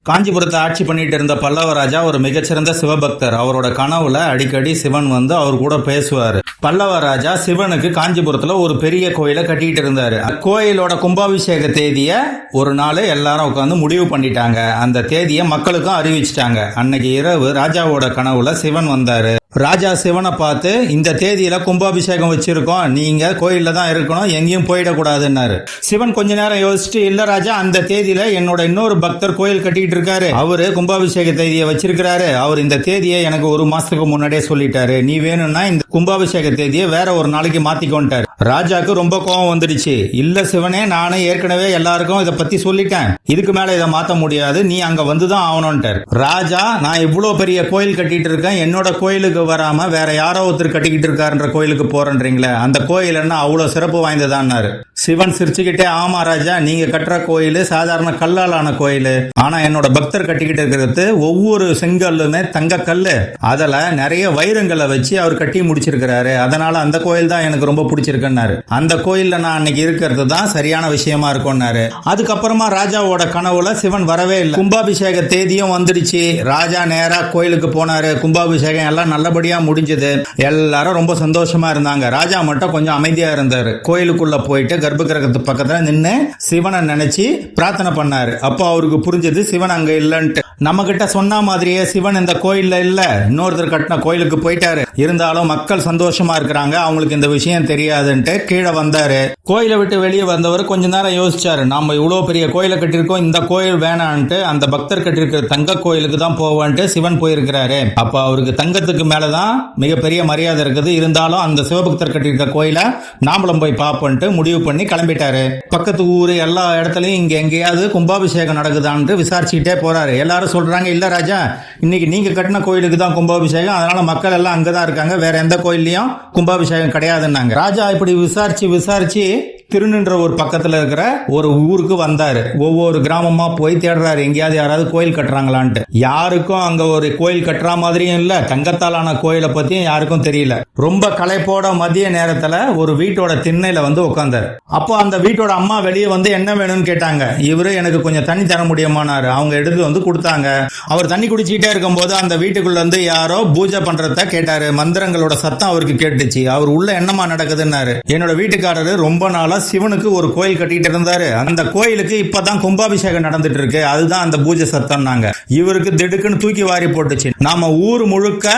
காஞ்சிபுரத்தை ஆட்சி பண்ணிட்டு இருந்த பல்லவ ராஜா ஒரு மிகச்சிறந்த சிவபக்தர். அவரோட கனவுல அடிக்கடி சிவன் வந்து அவர் கூட பேசுவாரு. பல்லவ ராஜா சிவனுக்கு காஞ்சிபுரத்துல ஒரு பெரிய கோயிலை கட்டிட்டு இருந்தாரு. கோயிலோட கும்பாபிஷேக தேதிய ஒரு நாள் எல்லாரும் உட்காந்து முடிவு பண்ணிட்டாங்க. அந்த தேதியை மக்களுக்கும் அறிவிச்சிட்டாங்க. அன்னைக்கு இரவு ராஜாவோட கனவுல சிவன் வந்தாரு. ராஜா சிவனை பார்த்து, இந்த தேதியில கும்பாபிஷேகம் வச்சிருக்கோம், நீங்க கோயில்ல தான் இருக்கணும், எங்கேயும் போயிடக்கூடாதுன்னாரு. சிவன் கொஞ்ச நேரம் யோசிச்சுட்டு, இல்ல ராஜா, அந்த தேதியில என்னோட இன்னொரு பக்தர் கோயில் கட்டிட்டு இருக்காரு, அவரு கும்பாபிஷேக தேதியை வச்சிருக்கிறாரு, அவர் இந்த தேதியை எனக்கு ஒரு மாசத்துக்கு முன்னாடியே சொல்லிட்டாரு, நீ வேணும்னா இந்த கும்பாபிஷேக தேதியை வேற ஒரு நாளைக்கு மாத்திக்கொண்டாரு. ராஜாக்கு ரொம்ப கோபம் வந்துடுச்சு. இல்ல சிவனே, நானும் ஏற்கனவே எல்லாருக்கும் இதை பத்தி சொல்லிட்டேன், இதுக்கு மேல இதை மாத்த முடியாது, நீ அங்க வந்துதான் ஆகணும்ட்டார். ராஜா, நான் இவ்வளவு பெரிய கோயில் கட்டிட்டு இருக்கேன், என்னோட கோயிலுக்கு வராம வேற யாரோ ஒருத்தர் கட்டிக்கிட்டு இருக்காருன்ற கோயிலுக்கு போறேன்றீங்களே, அந்த கோயில் என்ன அவ்வளவு சிறப்பு வாய்ந்ததான்னாரு. சிவன் சிரிச்சுக்கிட்டே, ஆமா ராஜா, நீங்க கட்டுற கோயில் சாதாரண கல்லாலான கோயில், ஆனா என்னோட பக்தர் கட்டிக்கிட்டு இருக்கிறது ஒவ்வொரு செங்கல்லுமே தங்க கல்லு, அதுல நிறைய வைரங்களை வச்சு அவர் கட்டி முடிச்சிருக்கிறாரு, அதனால அந்த கோயில் தான் எனக்கு ரொம்ப பிடிச்சிருக்குன்னாரு. அந்த கோயில்ல நான் அன்னைக்கு இருக்கிறது தான் சரியான விஷயமா இருக்கும்னாரு. அதுக்கப்புறமா ராஜாவோட கனவுல சிவன் வரவே இல்லை. கும்பாபிஷேக தேதியும் வந்துடுச்சு. ராஜா நேரா கோயிலுக்கு போனாரு. கும்பாபிஷேகம் எல்லாம் நல்லபடியா முடிஞ்சது. எல்லாரும் ரொம்ப சந்தோஷமா இருந்தாங்க. ராஜா மட்டும் கொஞ்சம் அமைதியா இருந்தாரு. கோயிலுக்குள்ள போயிட்டு கர்ப்ப கிரகத்து பக்கத்துல நின்று சிவனை நினைச்சு பிரார்த்தனை பண்ணாரு. அப்போ அவருக்கு புரிஞ்சது சிவன் அங்க இல்லன்ட்டு. நம்ம கிட்ட சொன்ன மாதிரியே சிவன் இந்த கோயில்ல இல்ல, இன்னொருத்தர் கட்டின கோயிலுக்கு போயிட்டாரு. இருந்தாலும் மக்கள் சந்தோஷமா இருக்கிறாங்க, அவங்களுக்கு இந்த விஷயம் தெரியாதுன்ட்டு கீழே வந்தாரு. கோயிலை விட்டு வெளியே வந்தவர் கொஞ்ச நேரம் யோசிச்சாரு. நாம இவ்வளவு பெரிய கோயிலை கட்டிருக்கோம், இந்த கோயில் வேணான்ட்டு அந்த பக்தர் கட்டிருக்கிற தங்க கோயிலுக்கு தான் போவான்ட்டு சிவன் போயிருக்கிறாரு. அப்ப அவருக்கு தங்கத்துக்கு மேலதான் மிகப்பெரிய மரியாதை இருக்குது. இருந்தாலும் அந்த சிவபக்தர் கட்டிருக்க கோயிலை நாமளும் போய் பார்ப்போன்ட்டு முடிவு பண்ணி கிளம்பிட்டாரு. பக்கத்து ஊரு எல்லா இடத்துலயும் இங்க எங்கேயாவது கும்பாபிஷேகம் நடக்குதான்னு விசாரிச்சுக்கிட்டே போறாரு. எல்லாரும் சொல்றாங்க, இல்ல ராஜா, இன்னைக்கு நீங்க கட்டின கோயிலுக்கு தான் கும்பாபிஷேகம், அதனால மக்கள் எல்லாம் அங்கதான் இருக்காங்க, வேற எந்த கோயிலையும் கும்பாபிஷேகம் கிடையாதுன்னாங்க. ராஜா இப்படி விசாரிச்சு திருநின்ற ஒரு பக்கத்துல இருக்கிற ஒரு ஊருக்கு வந்தாரு. ஒவ்வொரு கிராமமா போய் தேடுறாரு, எங்கேயாவது யாராவது கோயில் கட்டுறாங்களான்ட்டு. யாருக்கும் அங்க ஒரு கோயில் கட்டுற மாதிரியும் இல்ல, தங்கத்தாலான கோயிலை பத்தியும் யாருக்கும் தெரியல. ரொம்ப களைப்போட மதிய நேரத்துல ஒரு வீட்டோட திண்ணையில வந்து உட்கார்ந்தாரு. அப்போ அந்த வீட்டோட அம்மா வெளியே வந்து என்ன வேணும்னு கேட்டாங்க. இவரு, எனக்கு கொஞ்சம் தண்ணி தர முடியுமானாரு. அவங்க எடுத்து வந்து கொடுத்தாங்க. அவர் தண்ணி குடிச்சிட்டே இருக்கும் போது அந்த வீட்டுக்குள்ள இருந்து யாரோ பூஜை பண்றத கேட்டாரு. மந்திரங்களோட சத்தம் அவருக்கு கேட்டுச்சு. அவர் உள்ள என்னமா நடக்குதுன்னாரு. என்னோட வீட்டுக்காரரு ரொம்ப நாளா சிவனுக்கு ஒரு கோயில் கட்டிட்டு இருந்தாரு, அந்த கோயிலுக்கு இப்பதான் கும்பாபிஷேகம் நடந்துட்டு இருக்கு, அதுதான் அந்த பூஜை சத்தம். இவருக்கு திடுக்குன்னு தூக்கி வாரி போட்டுச்சு. நாம ஊர் முழுக்க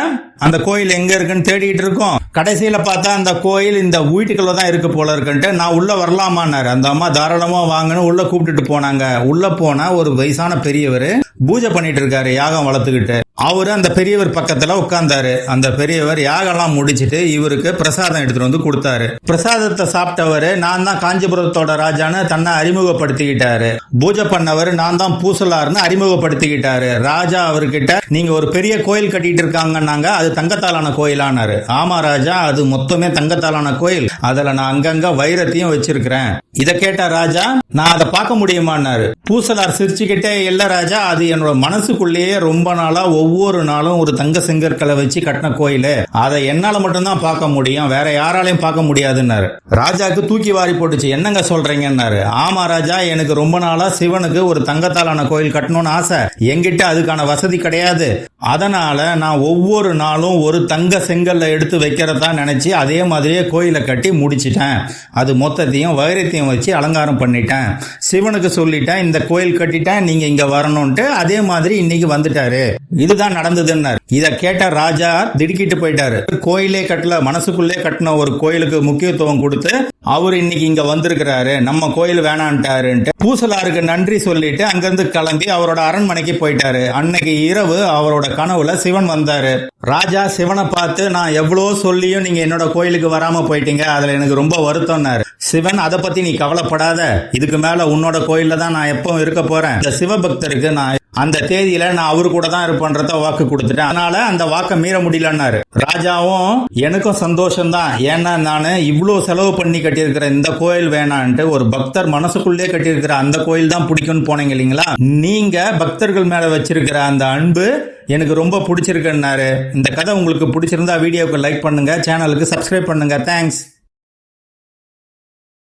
அந்த கோயில் எங்க இருக்குன்னு தேடிட்டு இருக்கோம். கடைசியில பார்த்தா அந்த கோயில் இந்த வீட்டுக்குள்ள தான் இருக்கு போல இருக்குன்ட்டு, நான் உள்ள வரலாமான்னாரு. அந்த அம்மா தாராளமா வாங்கன்னு உள்ள கூப்பிட்டுட்டு போனாங்க. உள்ள போனா ஒரு வயசான பெரியவர் பூஜை பண்ணிட்டு இருக்காரு, யாகம் வளர்த்துக்கிட்டு. அவரு அந்த பெரியவர் பக்கத்துல உட்கார்ந்தாரு. அந்த பெரியவர் யாகெல்லாம் முடிச்சிட்டு இவருக்கு பிரசாதம் எடுத்துட்டு வந்து கொடுத்தாரு. பிரசாதத்தை சாப்பிட்டவரு, நான் தான் காஞ்சிபுரத்தோட ராஜான்னு தன்னை அறிமுகப்படுத்திக்கிட்டாரு. பூஜை பண்ணவர், நான் தான் பூசலார்னு அறிமுகப்படுத்திக்கிட்டாரு. ராஜா அவர்கிட்ட, நீங்க ஒரு பெரிய கோயில் கட்டிட்டு இருக்காங்கன்னாங்க, அது தங்கத்தாலான கோயிலானாரு. ஆமா ராஜா, அது மொத்தமே தங்கத்தாலான கோயில், அதுல நான் அங்கங்க வைரத்தையும் வச்சிருக்கிறேன். இத கேட்ட ராஜா, நான் அதை பார்க்க முடியுமான்னாரு. பூசலார் சிரிச்சுக்கிட்டே, இல்ல ராஜா, அது என்னோட மனசுக்குள்ளேயே ரொம்ப நாளா ஒவ்வொரு நாளும் ஒரு தங்க செங்கற்களை வச்சு கட்டின கோயில், அதை என்னால மட்டும்தான் பார்க்க முடியும், வேற யாராலையும் பார்க்க முடியாதுன்னாரு. ராஜாக்கு தூக்கி வாரி போட்டுச்சு. என்னங்க சொல்றீங்கன்னாரு. ஆமா ராஜா, எனக்கு ரொம்ப நாளா சிவனுக்கு ஒரு தங்கத்தாலான கோயில் கட்டணும்னு ஆசை, என்கிட்ட அதுக்கான வசதி கிடையாது, அதனால நான் ஒவ்வொரு நாளும் ஒரு தங்க செங்கல்ல எடுத்து வைக்கிறதா நினைச்சு அதே மாதிரியே கோயிலை கட்டி முடிச்சிட்டேன். அது மொத்தத்தையும் வைரத்தையும் வச்சு அலங்காரம் பண்ணிட்டேன். சிவனுக்கு சொல்லிட்டேன், இந்த கோயில் கட்டிட்டேன், நீங்க இங்க வரணும்ட்டு. அதே மாதிரி இன்னைக்கு வந்துட்டாரு. இதுதான் நடந்ததுன்னாரு. இத கேட்ட ராஜா திடுக்கிட்டு போயிட்டாரு. கோயிலே கட்டல, மனசுக்குள்ளே கட்டின ஒரு கோயிலுக்கு முக்கியத்துவம் கொடுத்து அவர் இன்னைக்கு இங்க வந்திருக்கிறாரு, நம்ம கோயில் வேணான்ட்டாருன்ட்டு பூசலாருக்கு நன்றி சொல்லிட்டு அங்கிருந்து கிளம்பி அவரோட அரண்மனைக்கு போயிட்டாரு. அன்னைக்கு இரவு அவரோட கனவுல சிவன் வந்தாரு. ராஜா சிவனை பார்த்து, நான் எவ்வளவு சொல்லியும் நீங்க என்னோட கோயிலுக்கு வராம போயிட்டீங்க, அதுல எனக்கு ரொம்ப வருத்தம்னாரு. சிவன், அதை பத்தி நீ கவலைப்படாத, இதுக்கு மேல உன்னோட கோயில்ல தான் நான் எப்பவும் இருக்க போறேன். இந்த சிவபக்தருக்கு நான் அந்த தேதியில நான் அவரு கூட தான் இருப்பேன்றத வாக்கு கொடுத்துட்டேன், அதனால அந்த வாக்கை மீற முடியலன்னாரு. ராஜாவும், எனக்கும் சந்தோஷம் தான், ஏன்னா நான் இவ்வளவு செலவு பண்ணி கட்டியிருக்கிற இந்த கோயில் வேணான்ட்டு ஒரு பக்தர் மனசுக்குள்ளே கட்டியிருக்கிற அந்த கோயில் தான் பிடிக்கும்னு போனீங்க இல்லைங்களா, நீங்க பக்தர்கள் மேல வச்சிருக்கிற அந்த அன்பு எனக்கு ரொம்ப பிடிச்சிருக்குன்னாரு. இந்த கதை உங்களுக்கு பிடிச்சிருந்தா வீடியோக்கு லைக் பண்ணுங்க, சேனலுக்கு சப்ஸ்கிரைப் பண்ணுங்க. தேங்க்ஸ்.